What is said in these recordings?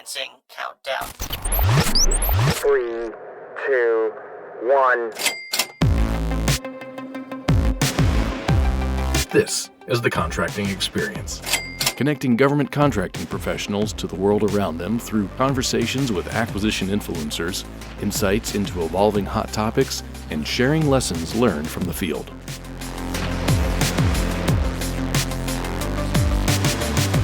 Commencing countdown. 3, 2, 1. This is the contracting experience. Connecting government contracting professionals to the world around them through conversations with acquisition influencers, insights into evolving hot topics, and sharing lessons learned from the field.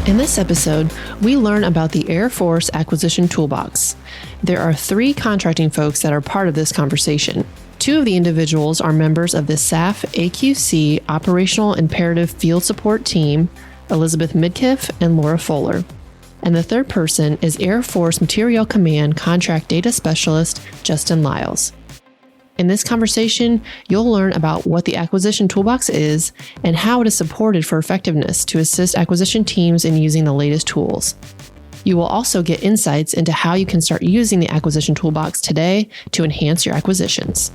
In this episode, we learn about the Air Force Acquisition Toolbox. There are 3 contracting folks that are part of this conversation. 2 of the individuals are members of the SAF AQC Operational Imperative Field Support Team, Elizabeth Midkiff and Laura Fuller. And the 3rd person is Air Force Materiel Command Contract Data Specialist, Justin Lyles. In this conversation, you'll learn about what the Acquisition Toolbox is and how it is supported for effectiveness to assist acquisition teams in using the latest tools. You will also get insights into how you can start using the Acquisition Toolbox today to enhance your acquisitions.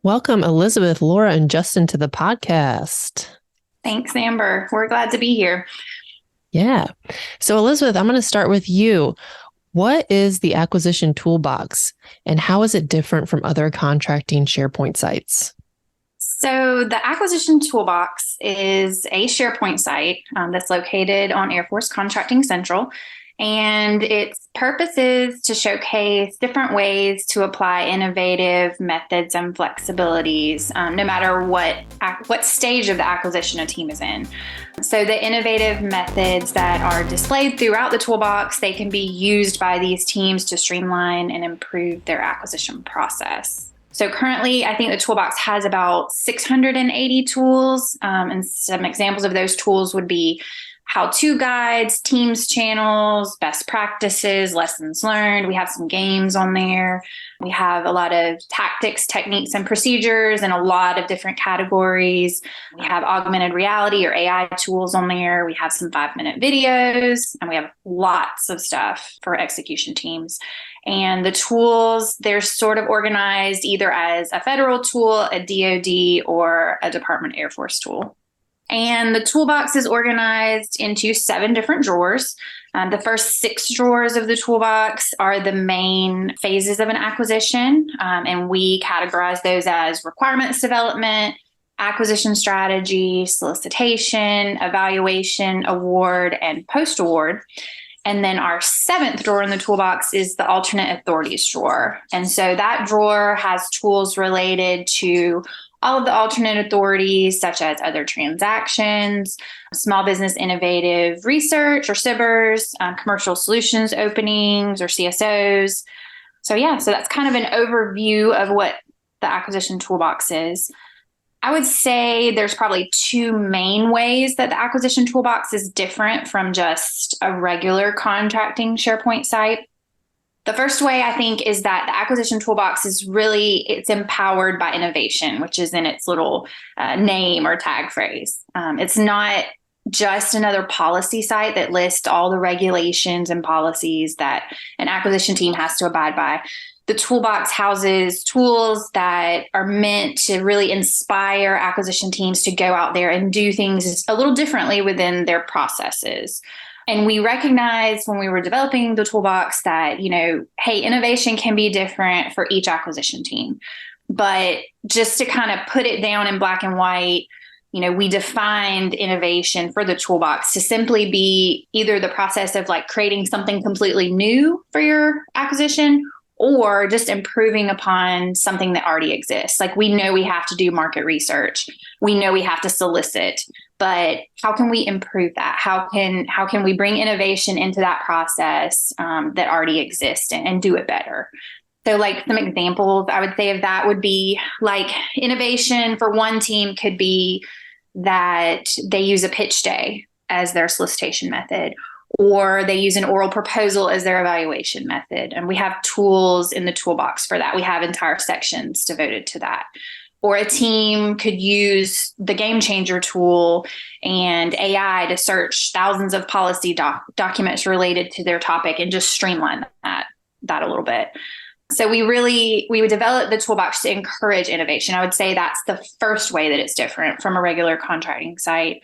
Welcome, Elizabeth, Laura, and Justin to the podcast. Thanks, Amber. We're glad to be here. Yeah. So Elizabeth, I'm going to start with you. What is the Acquisition Toolbox and how is it different from other contracting SharePoint sites? So the Acquisition Toolbox is a SharePoint site that's located on Air Force Contracting Central. And its purpose is to showcase different ways to apply innovative methods and flexibilities, no matter what stage of the acquisition a team is in. So the innovative methods that are displayed throughout the toolbox, they can be used by these teams to streamline and improve their acquisition process. So currently, I think the toolbox has about 680 tools, and some examples of those tools would be how-to guides, teams channels, best practices, lessons learned. We have some games on there. We have a lot of tactics, techniques, and procedures in a lot of different categories. We have augmented reality or AI tools on there. We have some 5-minute videos, and we have lots of stuff for execution teams. And the tools, they're sort of organized either as a federal tool, a DoD, or a Department of Air Force tool. And the toolbox is organized into 7 different drawers. The first 6 drawers of the toolbox are the main phases of an acquisition, and we categorize those as requirements development, acquisition strategy, solicitation, evaluation, award, and post-award. And then our 7th drawer in the toolbox is the alternate authorities drawer. And so that drawer has tools related to all of the alternate authorities, such as other transactions, small business innovative research or SIBRs, commercial solutions openings or CSOs. So that's kind of an overview of what the acquisition toolbox is. I would say there's probably 2 main ways that the acquisition toolbox is different from just a regular contracting SharePoint site. The first way, I think, is that the acquisition toolbox it's empowered by innovation, which is in its little name or tag phrase. It's not just another policy site that lists all the regulations and policies that an acquisition team has to abide by. The toolbox houses tools that are meant to really inspire acquisition teams to go out there and do things a little differently within their processes. And we recognized when we were developing the toolbox that, hey, innovation can be different for each acquisition team. But just to kind of put it down in black and white, we defined innovation for the toolbox to simply be either the process of creating something completely new for your acquisition or just improving upon something that already exists. We know we have to do market research. We know we have to solicit. But how can we improve that? How can we bring innovation into that process that already exists and do it better? So some examples I would say of that would be innovation for one team could be that they use a pitch day as their solicitation method, or they use an oral proposal as their evaluation method. And we have tools in the toolbox for that. We have entire sections devoted to that. Or a team could use the Game Changer tool and AI to search thousands of policy documents related to their topic and just streamline that a little bit. So we would develop the toolbox to encourage innovation. I would say that's the first way that it's different from a regular contracting site.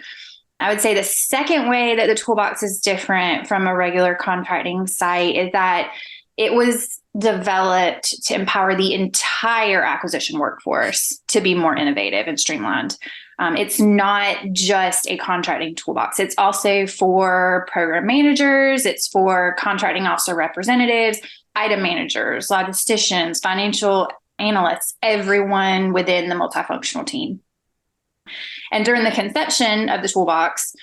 I would say the second way that the toolbox is different from a regular contracting site is that it was developed to empower the entire acquisition workforce to be more innovative and streamlined. It's not just a contracting toolbox. It's also for program managers. It's for contracting officer representatives, item managers, logisticians, financial analysts, everyone within the multifunctional team. And during the conception of the toolbox,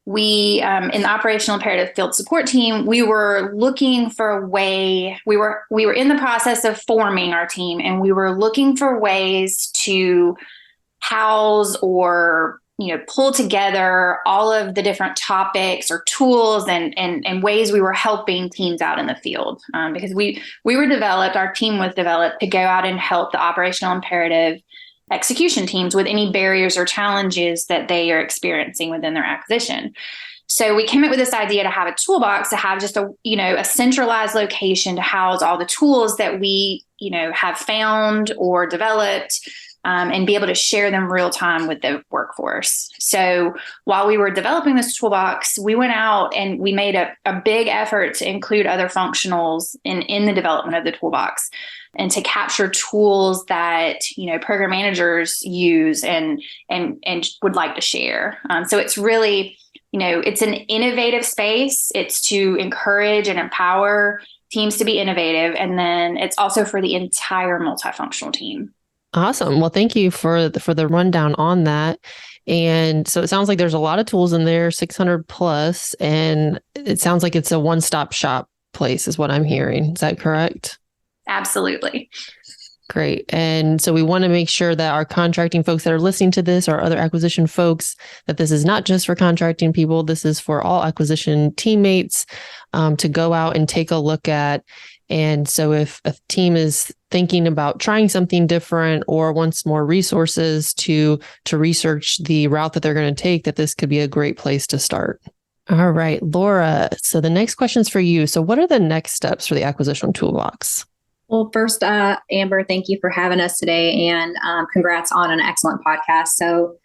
we, in the operational imperative field support team, we were looking for a way, we were in the process of forming our team, and we were looking for ways to house or, pull together all of the different topics or tools and ways we were helping teams out in the field. Because our team was developed to go out and help the operational imperative execution teams with any barriers or challenges that they are experiencing within their acquisition. So we came up with this idea to have a toolbox, to have just a centralized location to house all the tools that we, have found or developed, and be able to share them real time with the workforce. So while we were developing this toolbox, we went out and we made a big effort to include other functionals in the development of the toolbox, and to capture tools that, program managers use and would like to share. So it's really, it's an innovative space. It's to encourage and empower teams to be innovative. And then it's also for the entire multifunctional team. Awesome. Well, thank you for the rundown on that. And so it sounds like there's a lot of tools in there, 600 plus, and it sounds like it's a one-stop shop place is what I'm hearing. Is that correct? Absolutely. Great. And so we want to make sure that our contracting folks that are listening to this, or other acquisition folks, that this is not just for contracting people. This is for all acquisition teammates to go out and take a look at. And so if a team is thinking about trying something different or wants more resources to research the route that they're going to take, that this could be a great place to start. All right, Laura. So the next question is for you. So what are the next steps for the acquisition toolbox? Well, first, Amber, thank you for having us today, and congrats on an excellent podcast. So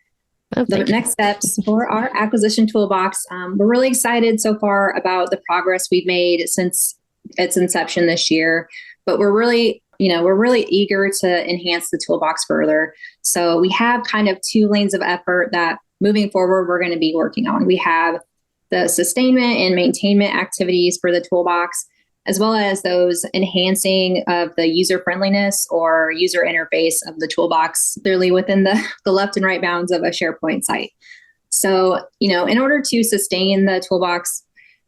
next steps for our acquisition toolbox, we're really excited so far about the progress we've made since its inception this year, but we're really eager to enhance the toolbox further. So we have kind of two lanes of effort that moving forward, we're going to be working on. We have the sustainment and maintainment activities for the toolbox, as well as those enhancing of the user friendliness or user interface of the toolbox, clearly within the left and right bounds of a SharePoint site. So, in order to sustain the toolbox,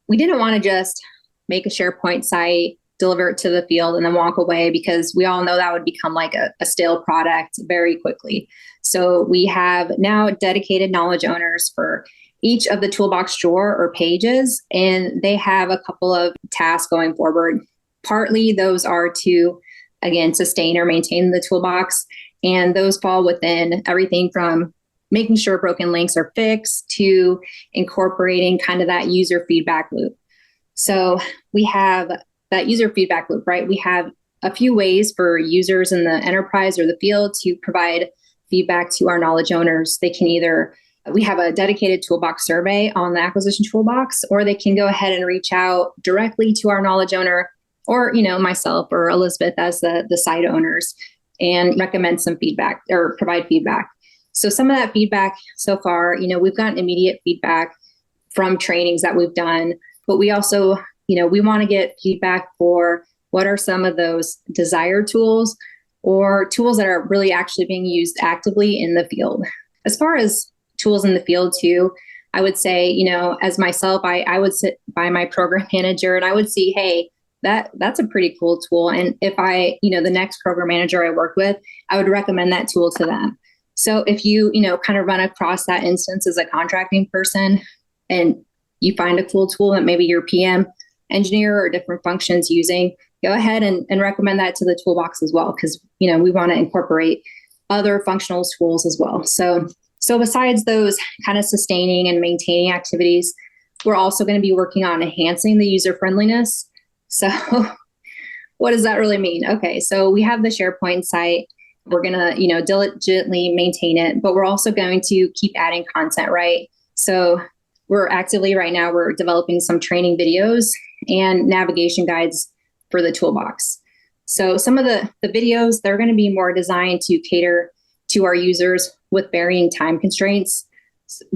we didn't want to just make a SharePoint site, deliver it to the field, and then walk away, because we all know that would become like a stale product very quickly. So we have now dedicated knowledge owners for each of the toolbox drawer or pages, and they have a couple of tasks going forward. Partly those are to, again, sustain or maintain the toolbox, and those fall within everything from making sure broken links are fixed to incorporating kind of that user feedback loop. So we have that user feedback loop, right? We have a few ways for users in the enterprise or the field to provide feedback to our knowledge owners. We have a dedicated toolbox survey on the acquisition toolbox, or they can go ahead and reach out directly to our knowledge owner, or, myself or Elizabeth as the site owners, and recommend some feedback or provide feedback. So some of that feedback so far, we've gotten immediate feedback from trainings that we've done, but we also, we want to get feedback for what are some of those desired tools or tools that are really actually being used actively in the field. As far as tools in the field too, I would say, as myself, I would sit by my program manager and I would see, hey, that's a pretty cool tool. And if the next program manager I work with, I would recommend that tool to them. So if you, kind of run across that instance as a contracting person and you find a cool tool that maybe your PM engineer or different functions using, go ahead and recommend that to the toolbox as well, because, we want to incorporate other functional tools as well. So besides those kind of sustaining and maintaining activities, we're also going to be working on enhancing the user friendliness. So what does that really mean? Okay, so we have the SharePoint site. We're going to, diligently maintain it, but we're also going to keep adding content, right? So we're actively right now, we're developing some training videos and navigation guides for the toolbox. So some of the videos, they're going to be more designed to cater to our users with varying time constraints.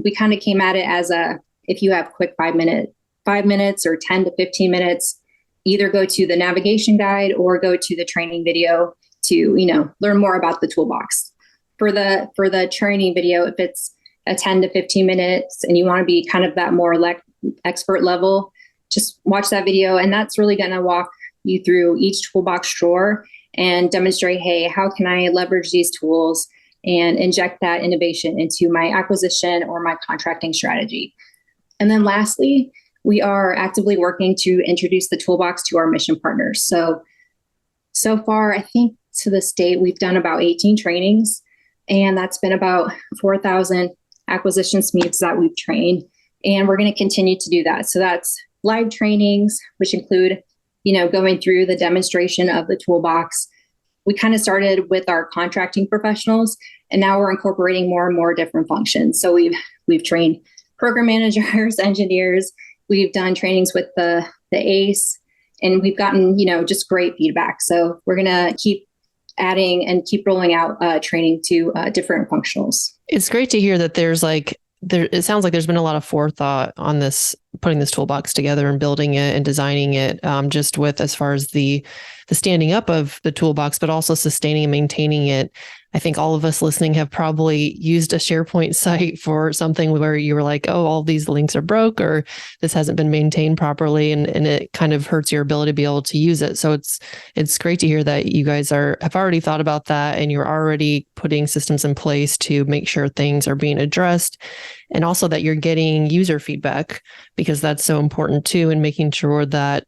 We kind of came at it as if you have quick 5 minutes or 10 to 15 minutes, either go to the navigation guide or go to the training video to, learn more about the toolbox. For the training video, if it's a 10 to 15 minutes and you want to be kind of that more expert level, just watch that video. And that's really going to walk you through each toolbox drawer and demonstrate, hey, how can I leverage these tools and inject that innovation into my acquisition or my contracting strategy. And then lastly, we are actively working to introduce the toolbox to our mission partners. So far, I think to this date, we've done about 18 trainings, and that's been about 4,000 acquisition SMEs that we've trained. And we're going to continue to do that. So that's live trainings, which include, going through the demonstration of the toolbox. We kind of started with our contracting professionals, and now we're incorporating more and more different functions. So we've trained program managers, engineers. We've done trainings with the ACE, and we've gotten, just great feedback. So we're going to keep adding and keep rolling out training to different functionals. It's great to hear that it sounds like there's been a lot of forethought on this, putting this toolbox together and building it and designing it, just with as far as the standing up of the toolbox, but also sustaining and maintaining it. I think all of us listening have probably used a SharePoint site for something where you were like, oh, all these links are broke, or this hasn't been maintained properly, and it kind of hurts your ability to be able to use it. So it's great to hear that you guys have already thought about that, and you're already putting systems in place to make sure things are being addressed, and also that you're getting user feedback, because that's so important too, in making sure that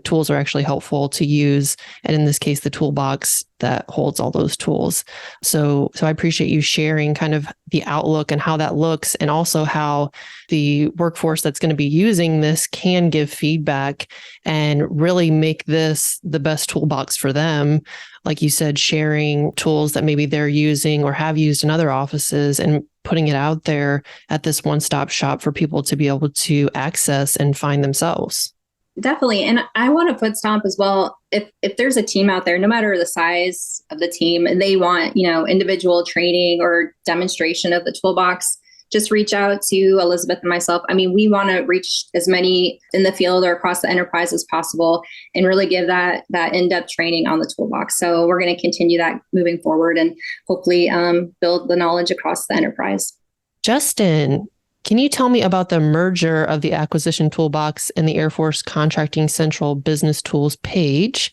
tools are actually helpful to use. And in this case, the toolbox that holds all those tools. So I appreciate you sharing kind of the outlook and how that looks, and also how the workforce that's going to be using this can give feedback and really make this the best toolbox for them. Like you said, sharing tools that maybe they're using or have used in other offices and putting it out there at this one-stop shop for people to be able to access and find themselves. Definitely. And I want to foot stomp as well. If there's a team out there, no matter the size of the team, and they want, individual training or demonstration of the toolbox, just reach out to Elizabeth and myself. I mean, we want to reach as many in the field or across the enterprise as possible and really give that in-depth training on the toolbox. So we're going to continue that moving forward and hopefully build the knowledge across the enterprise. Justin, can you tell me about the merger of the Acquisition Toolbox and the Air Force Contracting Central Business Tools page?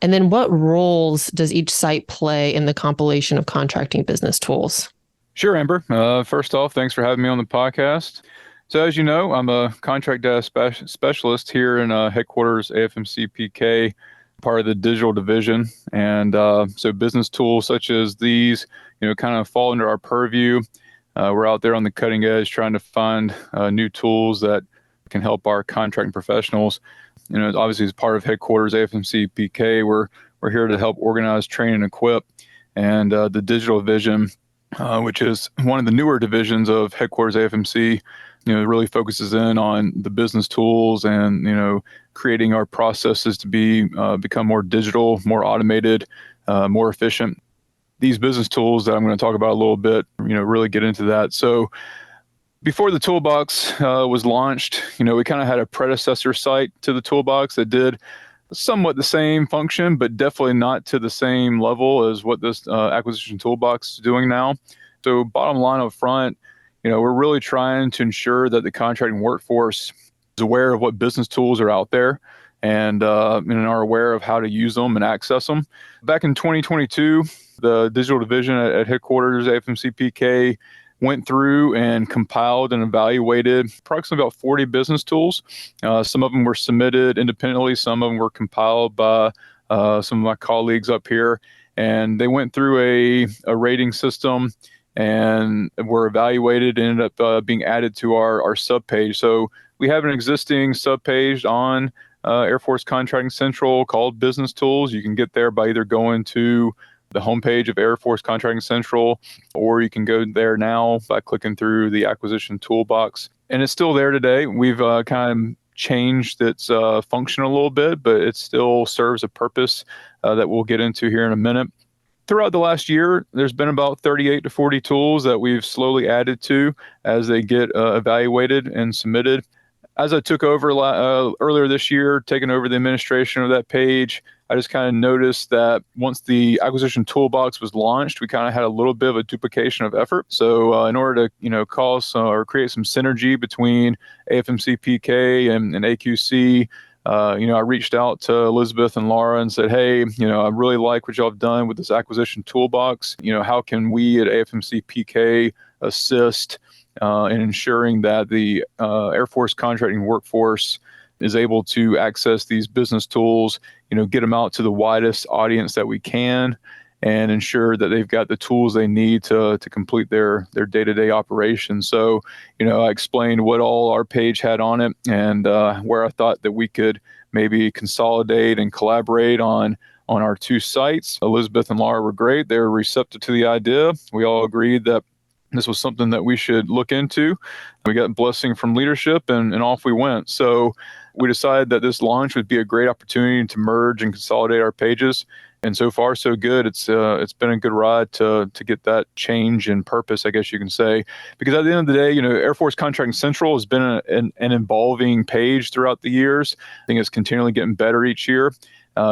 And then what roles does each site play in the compilation of contracting business tools? Sure, Amber. First off, thanks for having me on the podcast. So as you know, I'm a contract data specialist here in headquarters AFMC PK, part of the digital division. And so business tools such as these, kind of fall under our purview. We're out there on the cutting edge trying to find new tools that can help our contracting professionals. Obviously as part of headquarters AFMC PK, we're here to help organize, train, and equip. And the digital division, which is one of the newer divisions of headquarters AFMC, really focuses in on the business tools and, creating our processes to become more digital, more automated, more efficient. These business tools that I'm going to talk about a little bit, really get into that. So before the toolbox was launched, we kind of had a predecessor site to the toolbox that did somewhat the same function, but definitely not to the same level as what this acquisition toolbox is doing now. So bottom line up front, we're really trying to ensure that the contracting workforce is aware of what business tools are out there and are aware of how to use them and access them. Back in 2022, the digital division at headquarters AFMC PK went through and compiled and evaluated approximately about 40 business tools. Some of them were submitted independently. Some of them were compiled by some of my colleagues up here. And they went through a rating system and were evaluated and ended up being added to our subpage. So we have an existing subpage on Air Force Contracting Central called Business Tools. You can get there by either going to the homepage of Air Force Contracting Central, or you can go there now by clicking through the Acquisition Toolbox. And it's still there today. We've kind of changed its function a little bit, but it still serves a purpose that we'll get into here in a minute. Throughout the last year, there's been about 38 to 40 tools that we've slowly added to as they get evaluated and submitted. As I took over earlier this year, taking over the administration of that page, I just kind of noticed that once the Acquisition Toolbox was launched, we kind of had a little bit of a duplication of effort. So in order to cause or create some synergy between AFMC PK and AQC, I reached out to Elizabeth and Laura and said, hey, I really like what y'all have done with this Acquisition Toolbox. How can we at AFMC PK assist in ensuring that the Air Force contracting workforce is able to access these business tools, get them out to the widest audience that we can, and ensure that they've got the tools they need to complete their day-to-day operations. So, I explained what all our page had on it and where I thought that we could maybe consolidate and collaborate on our two sites. Elizabeth and Laura were great. They were receptive to the idea. We all agreed that this was something that we should look into. We got blessing from leadership and off we went. So we decided that this launch would be a great opportunity to merge and consolidate our pages. And so far, so good. It's been a good ride to get that change in purpose, I guess you can say. Because at the end of the day, Air Force Contracting Central has been an evolving page throughout the years. I think it's continually getting better each year.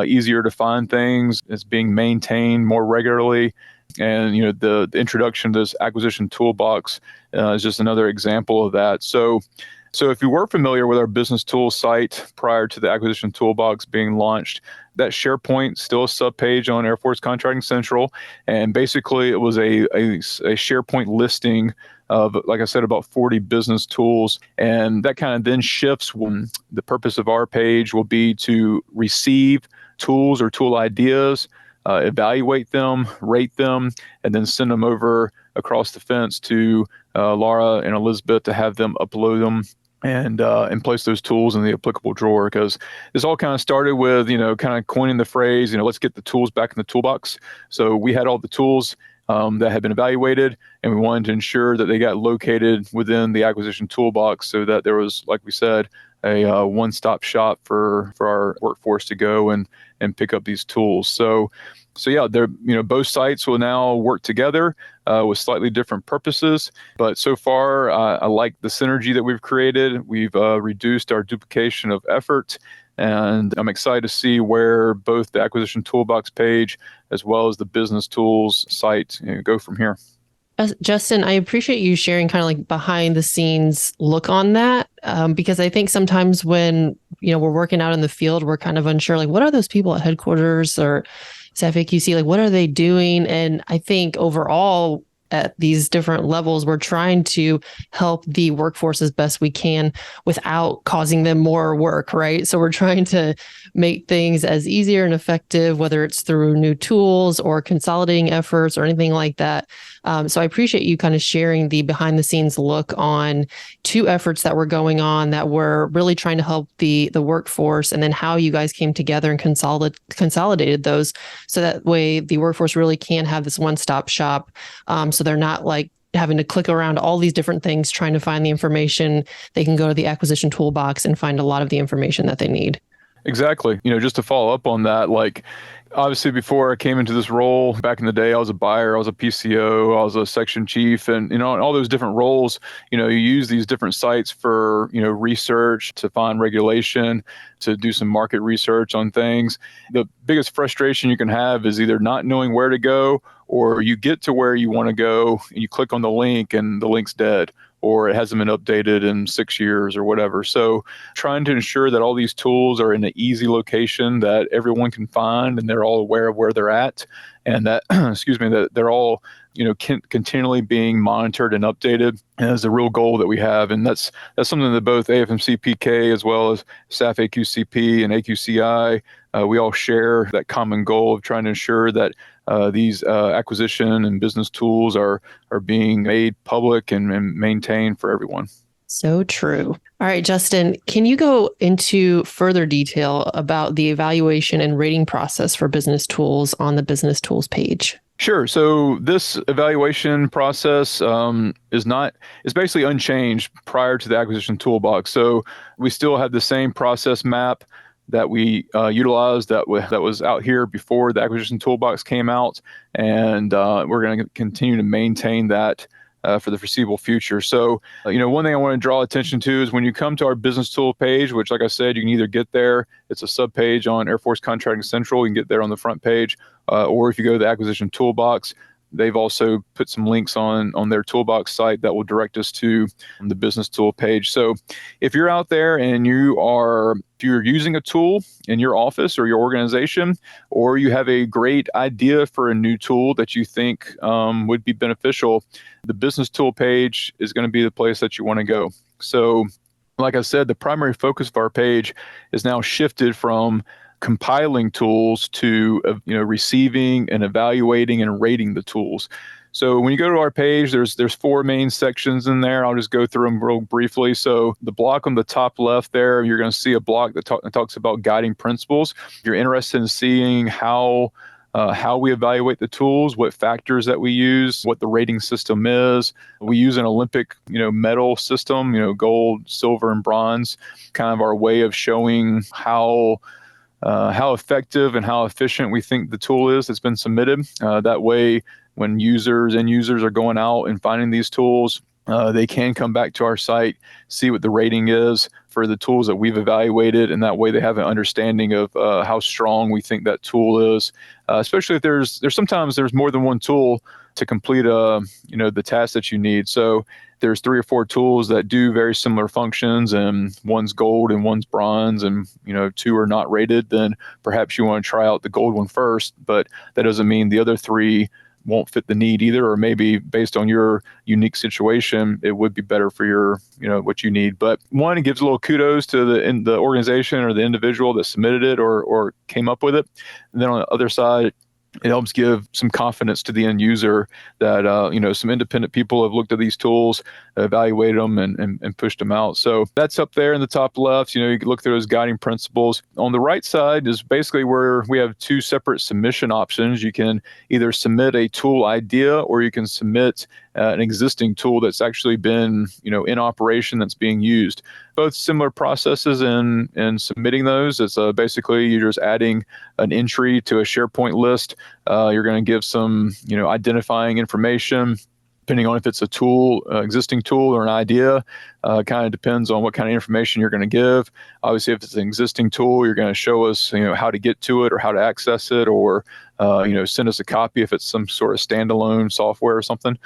Easier to find things. It's being maintained more regularly. And the introduction to this Acquisition Toolbox is just another example of that. So if you were familiar with our business tools site prior to the Acquisition Toolbox being launched, that SharePoint still a subpage on Air Force Contracting Central, and basically it was a SharePoint listing of, like I said, about 40 business tools, and that kind of then shifts when the purpose of our page will be to receive tools or tool ideas, evaluate them, rate them, and then send them over across the fence to Laura and Elizabeth to have them upload them and place those tools in the applicable drawer. Because this all kind of started with, kind of coining the phrase, let's get the tools back in the toolbox. So we had all the tools that had been evaluated, and we wanted to ensure that they got located within the Acquisition Toolbox so that there was, like we said, a one-stop shop for our workforce to go and pick up these tools. So yeah, they're, both sites will now work together with slightly different purposes. But so far, I like the synergy that we've created. We've reduced our duplication of effort, and I'm excited to see where both the Acquisition Toolbox page as well as the Business Tools site go from here. Justin, I appreciate you sharing kind of like behind the scenes look on that, because I think sometimes when, we're working out in the field, we're kind of unsure, like, what are those people at headquarters or SAF-AQC, like, what are they doing? And I think overall at these different levels, we're trying to help the workforce as best we can without causing them more work, right? So we're trying to make things as easier and effective, whether it's through new tools or consolidating efforts or anything like that. So I appreciate you kind of sharing the behind the scenes look on two efforts that were going on that were really trying to help the workforce, and then how you guys came together and consolidated those so that way the workforce really can have this one-stop shop. So they're not like having to click around all these different things trying to find the information. They can go to the Acquisition Toolbox and find a lot of the information that they need. Exactly. Just to follow up on that, like, obviously before I came into this role back in the day, I was a buyer, I was a PCO, I was a section chief, and, in all those different roles, you use these different sites for, research, to find regulation, to do some market research on things. The biggest frustration you can have is either not knowing where to go, or you get to where you want to go and you click on the link and the link's dead, or it hasn't been updated in 6 years or whatever. So trying to ensure that all these tools are in an easy location that everyone can find and they're all aware of where they're at, and that, that they're all, continually being monitored and updated is the real goal that we have. And that's something that both AFMC PK as well as SAF AQCP and AQCI, we all share that common goal of trying to ensure that these acquisition and business tools are being made public and maintained for everyone. So true. All right, Justin, can you go into further detail about the evaluation and rating process for business tools on the business tools page? Sure. So this evaluation process is basically unchanged prior to the acquisition toolbox. So we still have the same process map that we utilized that was out here before the acquisition toolbox came out, and we're going to continue to maintain that for the foreseeable future. So, one thing I want to draw attention to is when you come to our business tool page, which, like I said, you can either get there, it's a sub page on Air Force Contracting Central, you can get there on the front page, or if you go to the acquisition toolbox, they've also put some links on their toolbox site that will direct us to the business tool page. So if you're out there and if you're using a tool in your office or your organization, or you have a great idea for a new tool that you think would be beneficial, the business tool page is going to be the place that you want to go. So like I said, the primary focus of our page is now shifted from compiling tools to receiving and evaluating and rating the tools. So when you go to our page, there's four main sections in there. I'll just go through them real briefly. So the block on the top left there, you're going to see a block that talks about guiding principles. If you're interested in seeing how we evaluate the tools, what factors that we use, what the rating system is. We use an Olympic, medal system, gold, silver, and bronze, kind of our way of showing how effective and how efficient we think the tool is that's been submitted. That way, when end users are going out and finding these tools, they can come back to our site, see what the rating is for the tools that we've evaluated, and that way they have an understanding of how strong we think that tool is. Especially if there's sometimes more than one tool to complete the task that you need. So there's 3 or 4 tools that do very similar functions, and one's gold and one's bronze, and 2 are not rated. Then perhaps you want to try out the gold one first, but that doesn't mean the other 3 won't fit the need either, or maybe based on your unique situation, it would be better for your, what you need. But one, it gives a little kudos to the organization or the individual that submitted it or came up with it. And then on the other side, it helps give some confidence to the end user that, some independent people have looked at these tools, evaluated them, and pushed them out. So that's up there in the top left. You can look through those guiding principles. On the right side is basically where we have 2 separate submission options. You can either submit a tool idea, or you can submit an existing tool that's actually been, in operation, that's being used. Both similar processes in submitting those. It's basically you're just adding an entry to a SharePoint list. You're going to give some, identifying information, depending on if it's a tool, existing tool, or an idea. Kind of depends on what kind of information you're going to give. Obviously, if it's an existing tool, you're going to show us, how to get to it or how to access it, or send us a copy if it's some sort of standalone software or something.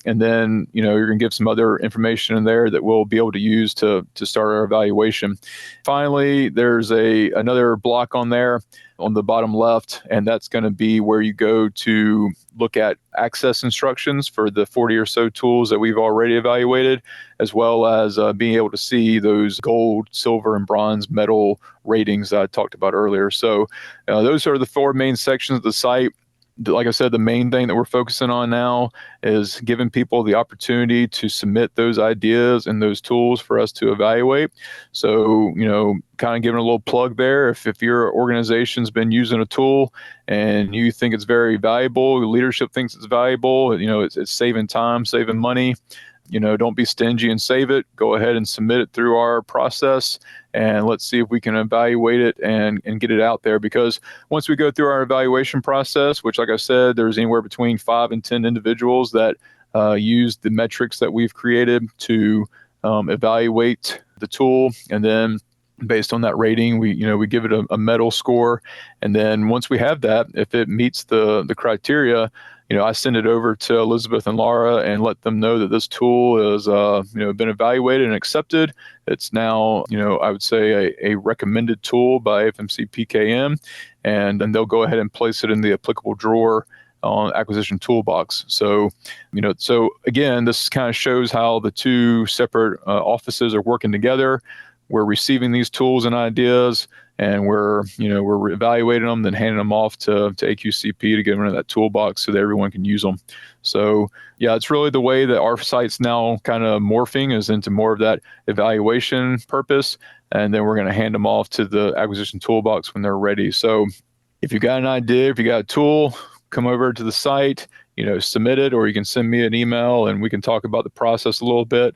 And then, you're going to give some other information in there that we'll be able to use to start our evaluation. Finally, there's another block on there on the bottom left, and that's going to be where you go to look at access instructions for the 40 or so tools that we've already evaluated, as well as being able to see those gold, silver, and bronze medal ratings that I talked about earlier. So those are the 4 main sections of the site. Like I said, the main thing that we're focusing on now is giving people the opportunity to submit those ideas and those tools for us to evaluate. So, kind of giving a little plug there. If your organization's been using a tool and you think it's very valuable, the leadership thinks it's valuable, it's saving time, saving money, don't be stingy and save it. Go ahead and submit it through our process, and let's see if we can evaluate it and get it out there. Because once we go through our evaluation process, which, like I said, there's anywhere between 5 and 10 individuals that use the metrics that we've created to evaluate the tool, and then based on that rating, we give it a medal score. And then once we have that, if it meets the criteria, I send it over to Elizabeth and Laura and let them know that this tool is, been evaluated and accepted. It's now, I would say a recommended tool by FMC PKM, and then they'll go ahead and place it in the applicable drawer on Acquisition Toolbox. So, so again, this kind of shows how the 2 separate offices are working together. We're receiving these tools and ideas. and we're evaluating them, then handing them off to AQCP to get them into that toolbox so that everyone can use them. So yeah, it's really the way that our site's now kind of morphing is into more of that evaluation purpose. And then we're going to hand them off to the acquisition toolbox when they're ready. So if you got an idea, if you got a tool, come over to the site, submit it, or you can send me an email and we can talk about the process a little bit,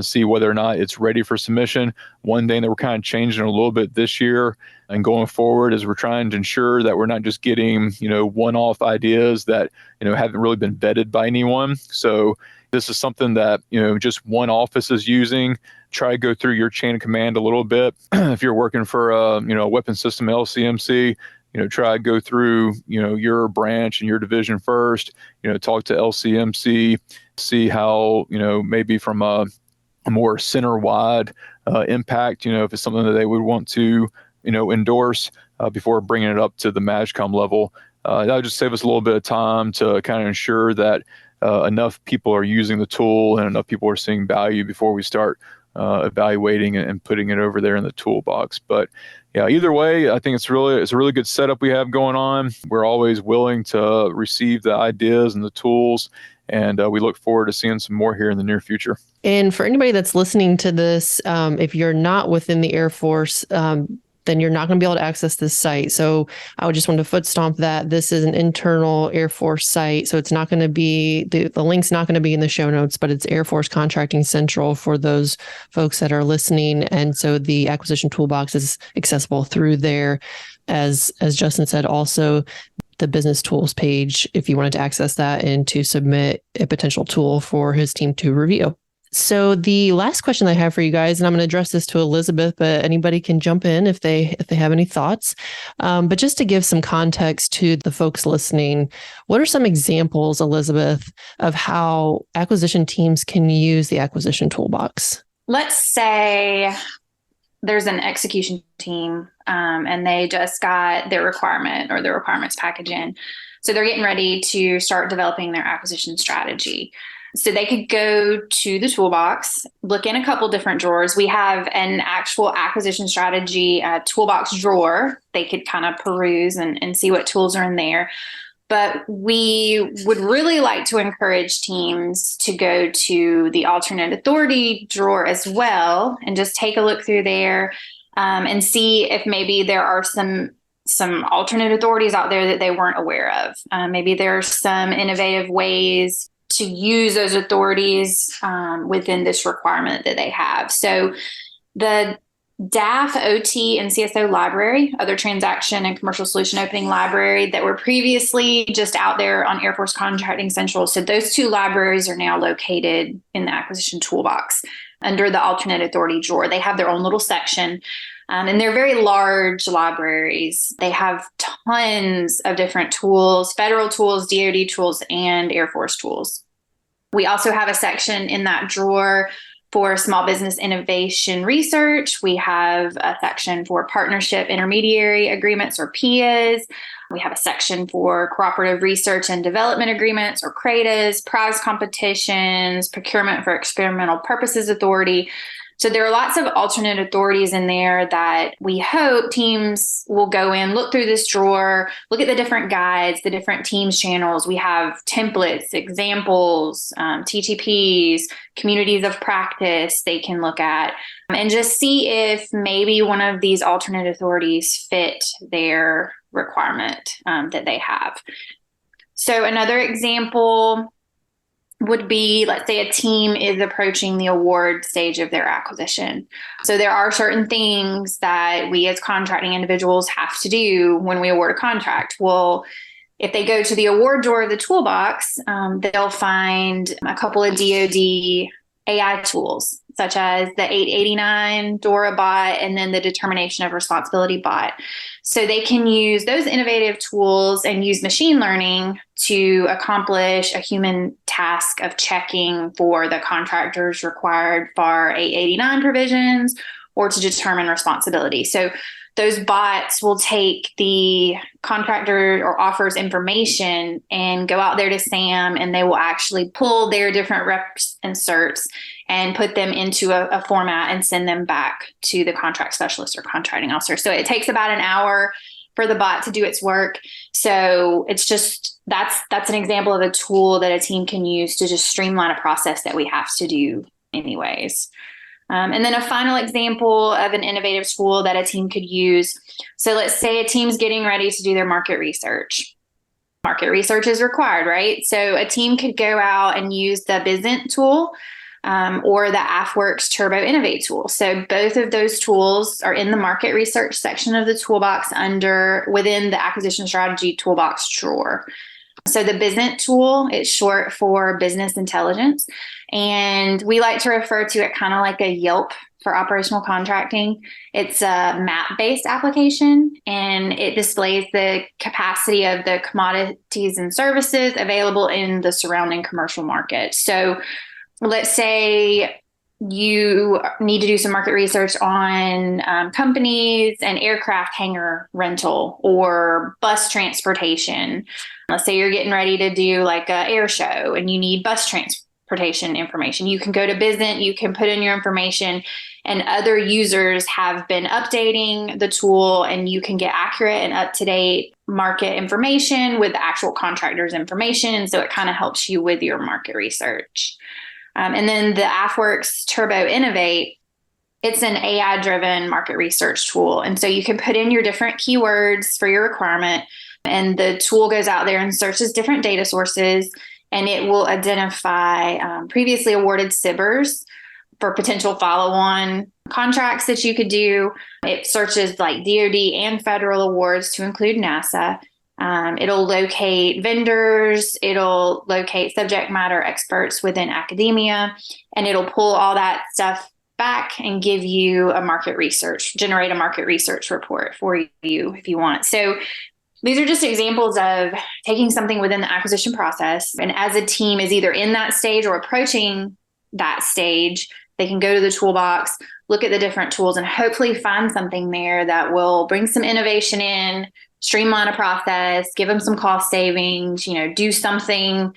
see whether or not it's ready for submission. One thing that we're kind of changing a little bit this year and going forward is we're trying to ensure that we're not just getting, one-off ideas that, haven't really been vetted by anyone. So this is something that, just one office is using. Try to go through your chain of command a little bit. If you're working for a weapon system LCMC, try to go through, your branch and your division first, talk to LCMC, see how, maybe from a more center-wide impact, if it's something that they would want to, endorse before bringing it up to the MAGCOM level. That would just save us a little bit of time to kind of ensure that enough people are using the tool and enough people are seeing value before we start evaluating and putting it over there in the toolbox. But yeah, either way, I think it's a really good setup we have going on. We're always willing to receive the ideas and the tools, and we look forward to seeing some more here in the near future. And for anybody that's listening to this, if you're not within the Air Force, then you're not going to be able to access this site. So I would just want to foot stomp that this is an internal Air Force site. So it's not going to be, the link's not going to be in the show notes, but it's Air Force Contracting Central for those folks that are listening. And so the acquisition toolbox is accessible through there. As Justin said, also the business tools page, if you wanted to access that and to submit a potential tool for his team to review. So the last question I have for you guys, and I'm going to address this to Elizabeth, but anybody can jump in if they have any thoughts. But just to give some context to the folks listening, what are some examples, Elizabeth, of how acquisition teams can use the acquisition toolbox? Let's say there's an execution team and they just got their requirement or their requirements package in. So they're getting ready to start developing their acquisition strategy. So they could go to the toolbox, look in a couple different drawers. We have an actual acquisition strategy toolbox drawer. They could kind of peruse and see what tools are in there. But we would really like to encourage teams to go to the alternate authority drawer as well and just take a look through there and see if maybe there are some alternate authorities out there that they weren't aware of. Maybe there's some innovative ways to use those authorities within this requirement that they have. So the DAF, OT, and CSO library, other transaction and commercial solution opening library that were previously just out there on Air Force Contracting Central. So those two libraries are now located in the acquisition toolbox under the alternate authority drawer. They have their own little section. And they're very large libraries. They have tons of different tools, federal tools, DoD tools, and Air Force tools. We also have a section in that drawer for small business innovation research. We have a section for partnership intermediary agreements or PIAs. We have a section for cooperative research and development agreements or CRADAs, prize competitions, procurement for experimental purposes authority. So there are lots of alternate authorities in there that we hope teams will go in, look through this drawer, look at the different guides, the different teams channels. We have templates, examples, TTPs, communities of practice they can look at and just see if maybe one of these alternate authorities fit their requirement that they have. So another example would be, let's say a team is approaching the award stage of their acquisition. So there are certain things that we as contracting individuals have to do when we award a contract. Well, if they go to the award drawer of the toolbox, they'll find a couple of DoD AI tools, such as the 889 DORA bot and then the determination of responsibility bot. So they can use those innovative tools and use machine learning to accomplish a human task of checking for the contractors required FAR 889 provisions or to determine responsibility. So those bots will take the contractor or offer's information and go out there to SAM, and they will actually pull their different reps and certs and put them into a format and send them back to the contract specialist or contracting officer. So it takes about an hour for the bot to do its work. So it's just, that's an example of a tool that a team can use to just streamline a process that we have to do anyways. And then a final example of an innovative tool that a team could use. So let's say a team's getting ready to do their market research. Market research is required, right? So a team could go out and use the Bizent tool or the AFWorks Turbo Innovate tool. So both of those tools are in the market research section of the toolbox within the acquisition strategy toolbox drawer. So the Bizent tool, it's short for business intelligence. And we like to refer to it kind of like a Yelp for operational contracting. It's a map-based application, and it displays the capacity of the commodities and services available in the surrounding commercial market. So let's say you need to do some market research on companies and aircraft hangar rental or bus transportation. Let's say you're getting ready to do like an air show and you need bus transportation information. You can go to Bizent, you can put in your information, and other users have been updating the tool, and you can get accurate and up-to-date market information with the actual contractor's information. And so it kind of helps you with your market research. And then the AFWorks Turbo Innovate, it's an AI-driven market research tool. And so you can put in your different keywords for your requirement, and the tool goes out there and searches different data sources, and it will identify previously awarded SIBRs for potential follow-on contracts that you could do. It searches like DoD and federal awards to include NASA. It'll locate vendors, it'll locate subject matter experts within academia, and it'll pull all that stuff back and give you generate a market research report for you if you want. So these are just examples of taking something within the acquisition process, and as a team is either in that stage or approaching that stage, they can go to the toolbox, look at the different tools, and hopefully find something there that will bring some innovation in, streamline a process, give them some cost savings, do something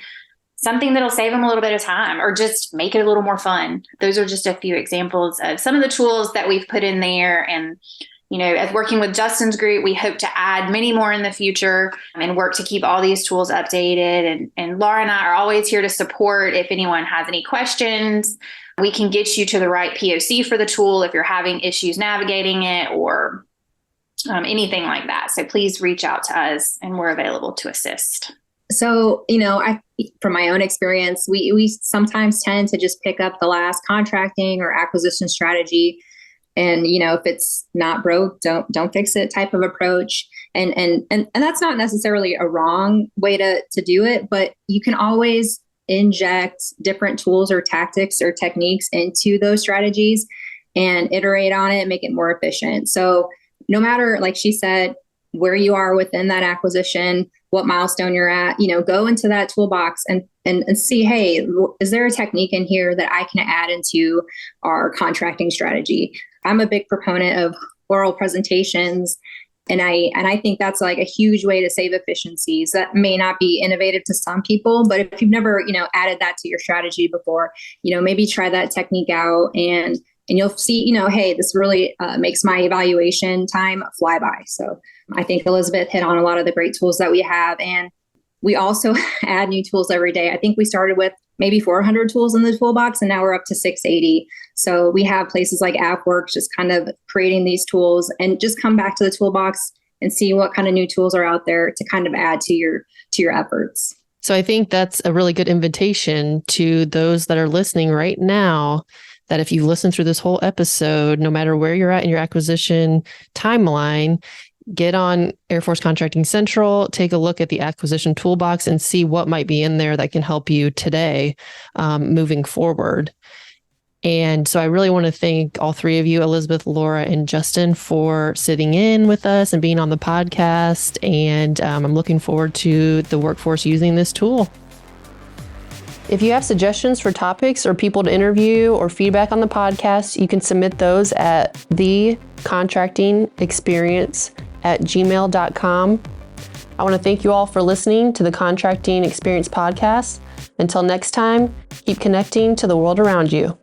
that'll save them a little bit of time or just make it a little more fun. Those are just a few examples of some of the tools that we've put in there. And, as working with Justin's group, we hope to add many more in the future and work to keep all these tools updated. And Laura and I are always here to support if anyone has any questions. We can get you to the right POC for the tool if you're having issues navigating it or anything like that. So please reach out to us and we're available to assist. So, from my own experience, we sometimes tend to just pick up the last contracting or acquisition strategy. And, if it's not broke, don't fix it type of approach. And that's not necessarily a wrong way to do it, but you can always inject different tools or tactics or techniques into those strategies and iterate on it, make it more efficient. So no matter, like she said, where you are within that acquisition, what milestone you're at, go into that toolbox and see, hey, is there a technique in here that I can add into our contracting strategy? I'm a big proponent of oral presentations. And I think that's like a huge way to save efficiencies. That may not be innovative to some people, but if you've never, added that to your strategy before, maybe try that technique out and you'll see, hey, this really makes my evaluation time fly by. So I think Elizabeth hit on a lot of the great tools that we have. And we also add new tools every day. I think we started with maybe 400 tools in the toolbox, and now we're up to 680. So we have places like AppWorks just kind of creating these tools, and just come back to the toolbox and see what kind of new tools are out there to kind of add to your efforts. So I think that's a really good invitation to those that are listening right now, that if you listen through this whole episode, no matter where you're at in your acquisition timeline, get on Air Force Contracting Central, take a look at the acquisition toolbox and see what might be in there that can help you today moving forward. And so I really want to thank all three of you, Elizabeth, Laura, and Justin, for sitting in with us and being on the podcast. And I'm looking forward to the workforce using this tool. If you have suggestions for topics or people to interview or feedback on the podcast, you can submit those at thecontractingexperience@gmail.com. I want to thank you all for listening to the Contracting Experience podcast. Until next time, keep connecting to the world around you.